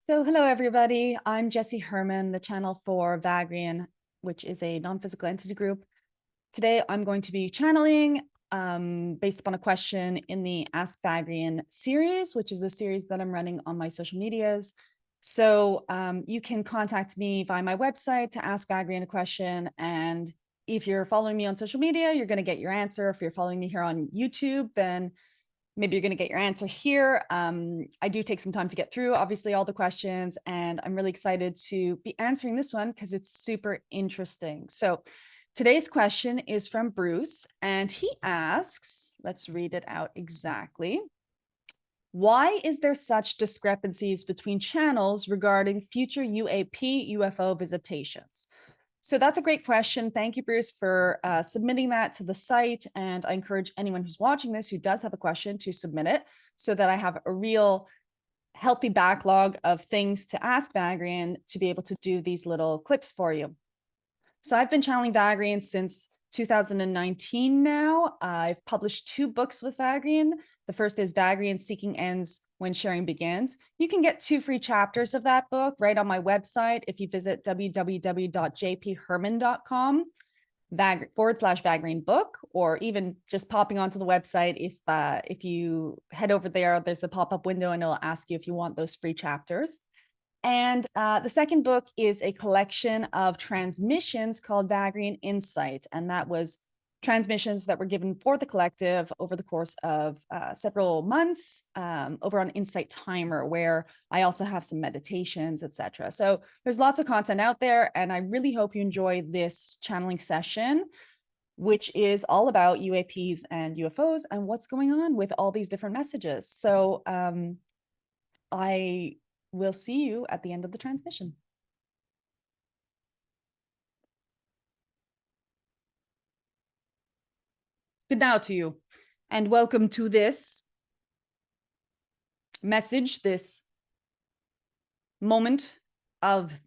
So hello, everybody. I'm Jessie Herman, the channel for Vagrein, which is a non-physical entity group. Today, I'm going to be channeling based upon a question in the Ask Vagrein series, which is a series that I'm running on my social medias. So you can contact me via my website to ask Vagrein a question. And if you're following me on social media, you're going to get your answer. If you're following me here on YouTube, then maybe you're going to get your answer here. I do take some time to get through, obviously, all the questions, and I'm really excited to be answering this one because it's super interesting. So today's question is from Bruce, and he asks, let's read it out exactly. Why is there such discrepancies between channels regarding future UAP UFO visitations? So that's a great question. Thank you, Bruce, for submitting that to the site. And I encourage anyone who's watching this who does have a question to submit it so that I have a real healthy backlog of things to ask Vagrein to be able to do these little clips for you. So I've been channeling Vagrein since 2019 now. I've published 2 books with Vagrein. The first is Vagrein Seeking Ends When Sharing Begins. You can get 2 free chapters of that book right on my website if you visit www.jpherman.com /Vagrein book, or even just popping onto the website. If you head over there, there's a pop-up window and it'll ask you if you want those free chapters. And the second book is a collection of transmissions called Vagrein Insight. And that was transmissions that were given for the collective over the course of several months over on Insight Timer, where I also have some meditations, etc. So there's lots of content out there, and I really hope you enjoy this channeling session, which is all about UAPs and UFOs and what's going on with all these different messages. So I will see you at the end of the transmission. Good now to you, and welcome to this message, this moment of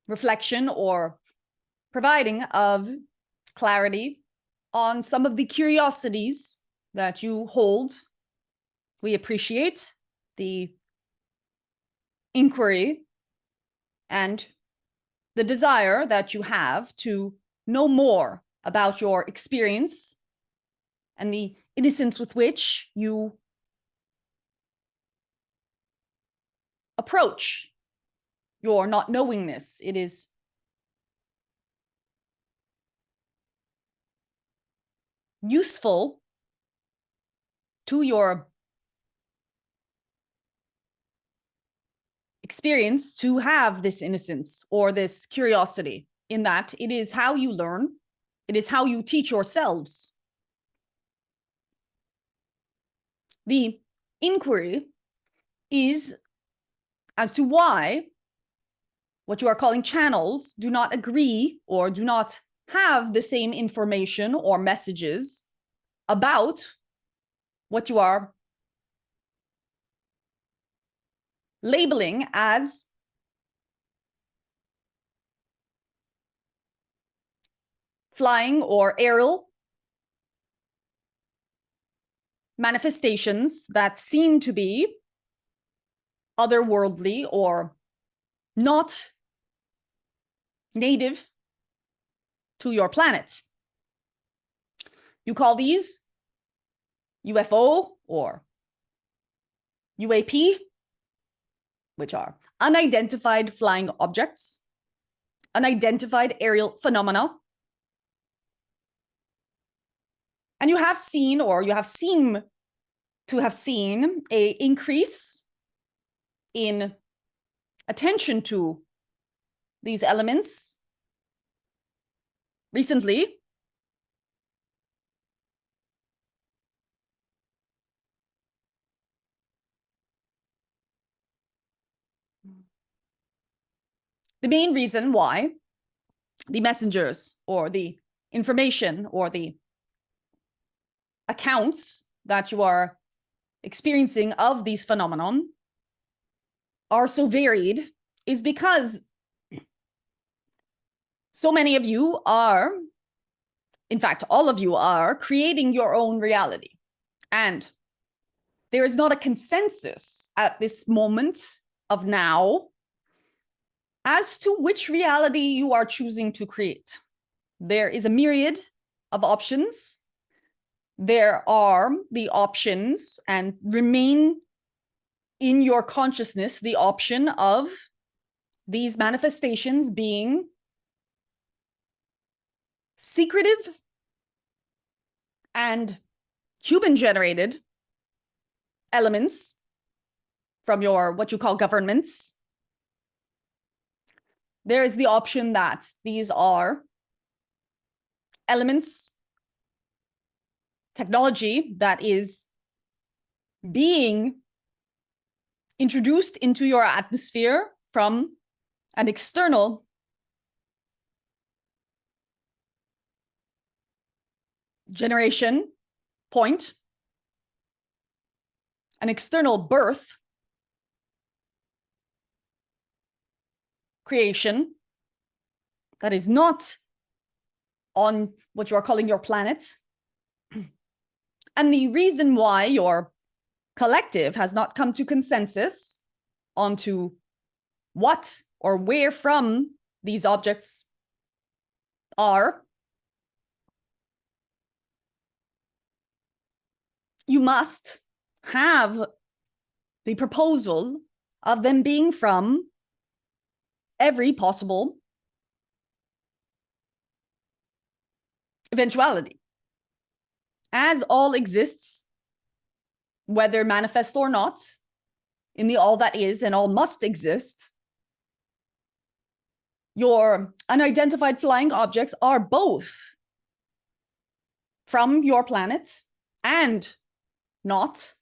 reflection or providing of clarity on some of the curiosities that you hold. We appreciate the inquiry and the desire that you have to know more about your experience and the innocence with which you approach your not knowingness. It is useful to your experience to have this innocence or this curiosity, in that it is how you learn, it is how you teach yourselves. The inquiry is as to why what you are calling channels do not agree or do not have the same information or messages about what you are labeling as flying or aerial manifestations that seem to be otherworldly or not native to your planet. You call these UFO or UAP, which are unidentified flying objects, unidentified aerial phenomena. And you have seen, or you have seemed to have seen, an increase in attention to these elements recently. The main reason why the messengers or the information or the accounts that you are experiencing of these phenomenon are so varied is because so many of you are, in fact, all of you are creating your own reality. And there is not a consensus at this moment of now as to which reality you are choosing to create. There is a myriad of options. There are the options and remain in your consciousness the option of these manifestations being secretive and human-generated elements from your what you call governments. There is the option that these are elements, technology that is being introduced into your atmosphere from an external generation point, an external birth, creation that is not on what you are calling your planet. And the reason why your collective has not come to consensus onto what or where from these objects are, you must have the proposal of them being from every possible eventuality. As all exists, whether manifest or not, in the all that is and all must exist, your unidentified flying objects are both from your planet and not.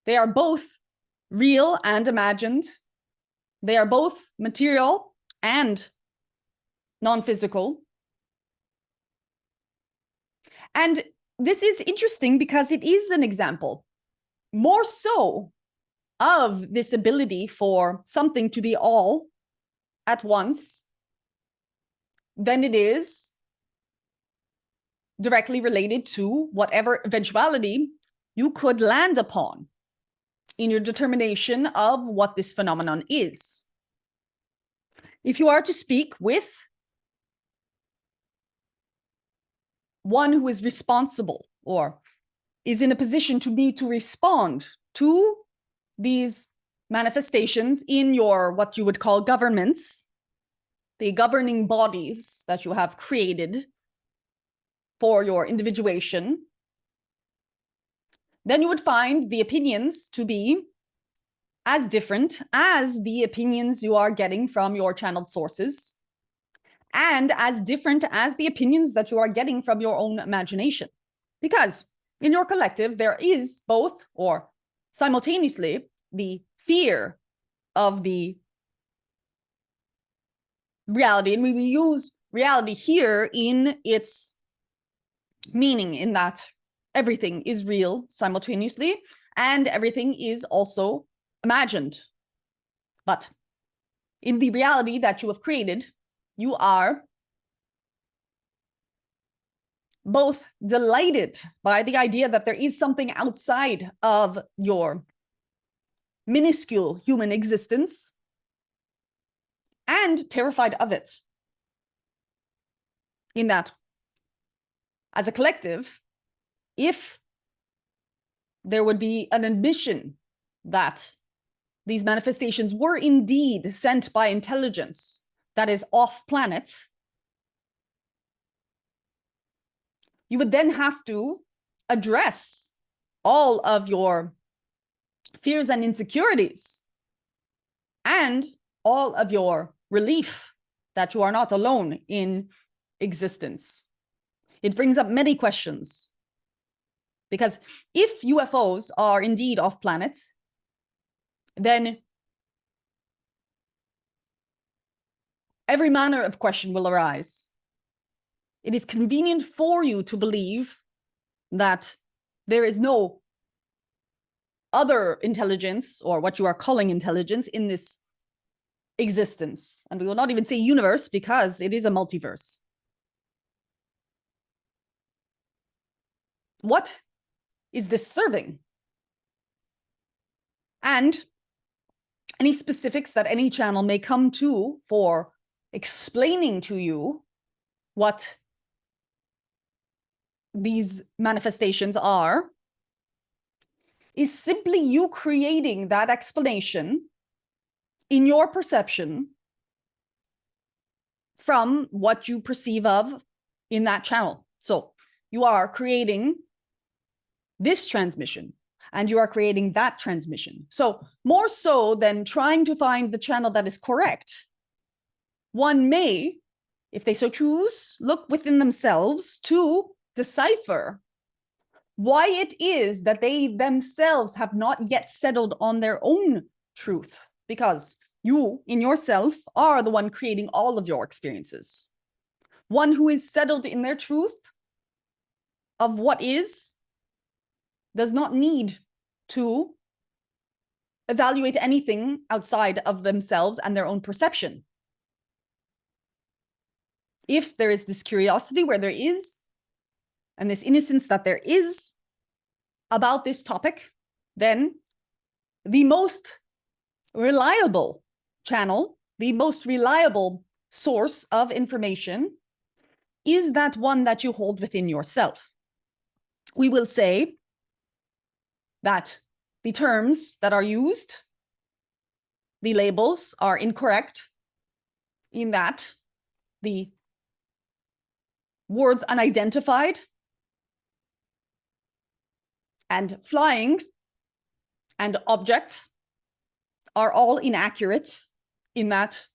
They are both real and imagined. They are both material and non-physical. And this is interesting because it is an example, more so, of this ability for something to be all at once than it is directly related to whatever eventuality you could land upon in your determination of what this phenomenon is. If you are to speak with one who is responsible or is in a position to be to respond to these manifestations in your what you would call governments, the governing bodies that you have created for your individuation, then you would find the opinions to be as different as the opinions you are getting from your channeled sources, and as different as the opinions that you are getting from your own imagination. Because in your collective, there is both, or simultaneously, the fear of the reality, and we use reality here in its meaning, in that everything is real simultaneously, and everything is also imagined. But in the reality that you have created, you are both delighted by the idea that there is something outside of your minuscule human existence and terrified of it. In that, as a collective, if there would be an admission that these manifestations were indeed sent by intelligence that is off planet, you would then have to address all of your fears and insecurities and all of your relief that you are not alone in existence. It brings up many questions, because if UFOs are indeed off planet, then every manner of question will arise. It is convenient for you to believe that there is no other intelligence, or what you are calling intelligence, in this existence. And we will not even say universe, because it is a multiverse. What is this serving? And any specifics that any channel may come to for explaining to you what these manifestations are is simply you creating that explanation in your perception from what you perceive of in that channel. So you are creating this transmission and you are creating that transmission. So more so than trying to find the channel that is correct, one may, if they so choose, look within themselves to decipher why it is that they themselves have not yet settled on their own truth, because you in yourself are the one creating all of your experiences. One who is settled in their truth of what is does not need to evaluate anything outside of themselves and their own perception. If there is this curiosity where there is, and this innocence that there is about this topic, then the most reliable channel, the most reliable source of information is that one that you hold within yourself. We will say that the terms that are used, the labels, are incorrect in that the words unidentified and flying and object are all inaccurate in that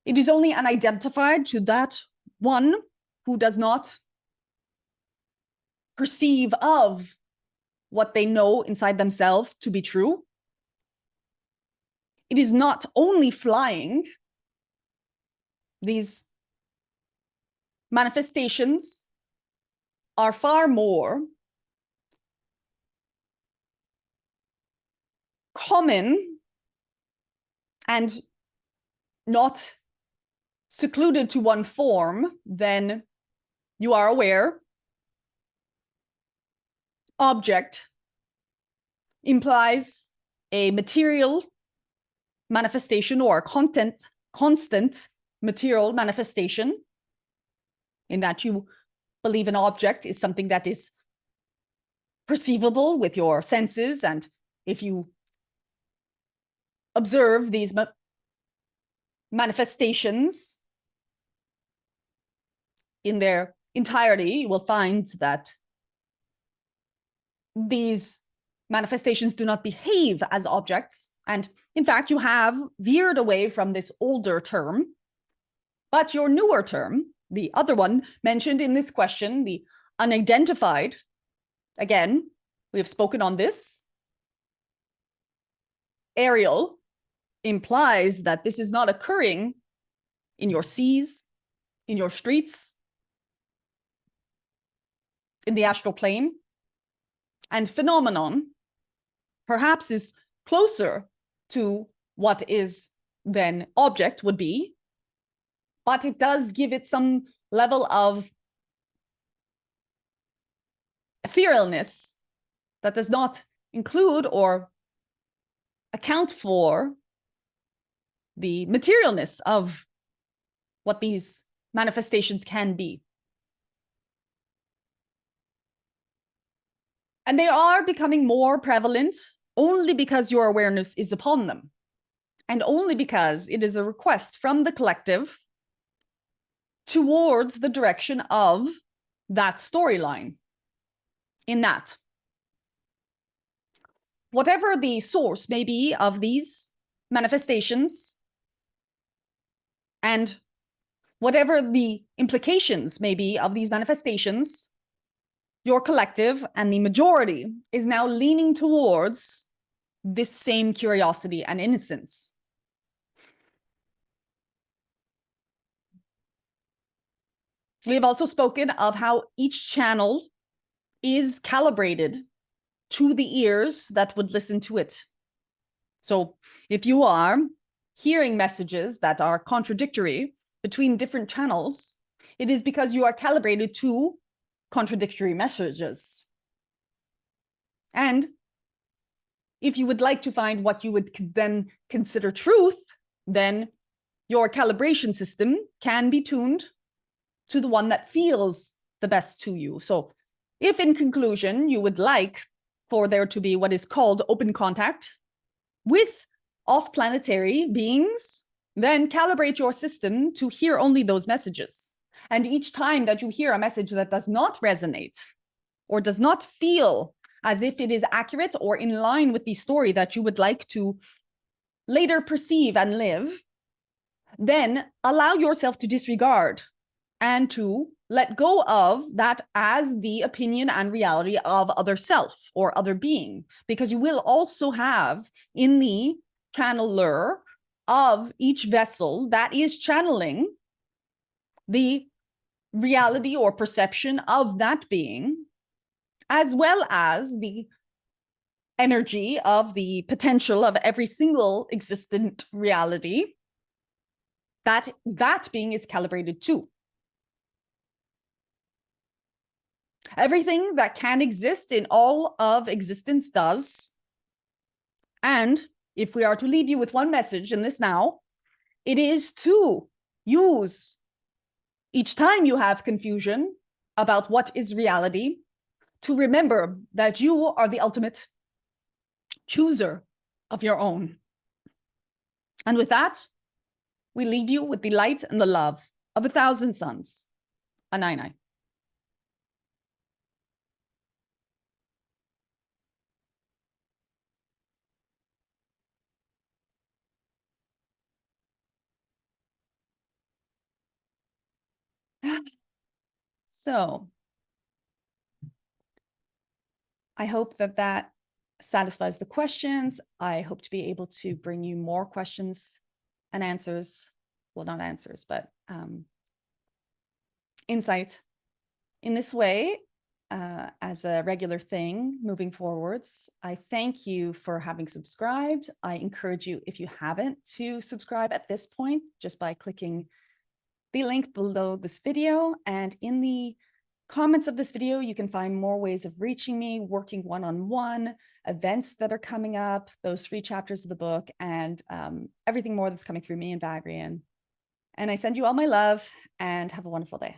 it is only unidentified to that one who does not perceive of what they know inside themselves to be true. It is not only flying. These manifestations are far more common and not secluded to one form than you are aware. Object implies a material manifestation or a constant material manifestation, in that you believe an object is something that is perceivable with your senses, and if you observe these manifestations in their entirety, you will find that these manifestations do not behave as objects. And in fact, you have veered away from this older term, but your newer term, the other one mentioned in this question, the unidentified, again, we have spoken on this. Aerial implies that this is not occurring in your seas, in your streets, in the astral plane. And phenomenon perhaps is closer to what is then object would be, but it does give it some level of etherealness that does not include or account for the materialness of what these manifestations can be. And they are becoming more prevalent only because your awareness is upon them, and only because it is a request from the collective towards the direction of that storyline. In that, whatever the source may be of these manifestations, and whatever the implications may be of these manifestations, your collective and the majority is now leaning towards this same curiosity and innocence. We have also spoken of how each channel is calibrated to the ears that would listen to it. So if you are hearing messages that are contradictory between different channels, it is because you are calibrated to contradictory messages. And if you would like to find what you would then consider truth, then your calibration system can be tuned to the one that feels the best to you. So if in conclusion, you would like for there to be what is called open contact with off-planetary beings, then calibrate your system to hear only those messages. And each time that you hear a message that does not resonate or does not feel as if it is accurate or in line with the story that you would like to later perceive and live, then allow yourself to disregard and to let go of that as the opinion and reality of other self or other being, because you will also have in the channeler of each vessel that is channeling the reality or perception of that being, as well as the energy of the potential of every single existent reality that that being is calibrated to. Everything that can exist in all of existence does. And if we are to leave you with one message in this now, it is to use each time you have confusion about what is reality, to remember that you are the ultimate chooser of your own. And with that, we leave you with the light and the love of 1,000 suns. Anai. So I hope that that satisfies the questions. I hope to be able to bring you more questions and answers. Well, not answers, but insight in this way as a regular thing moving forwards. I thank you for having subscribed. I encourage you, if you haven't, to subscribe at this point just by clicking the link below this video. And in the comments of this video, you can find more ways of reaching me, working one-on-one, events that are coming up, those free chapters of the book, and everything more that's coming through me and Vagrein. And I send you all my love and have a wonderful day.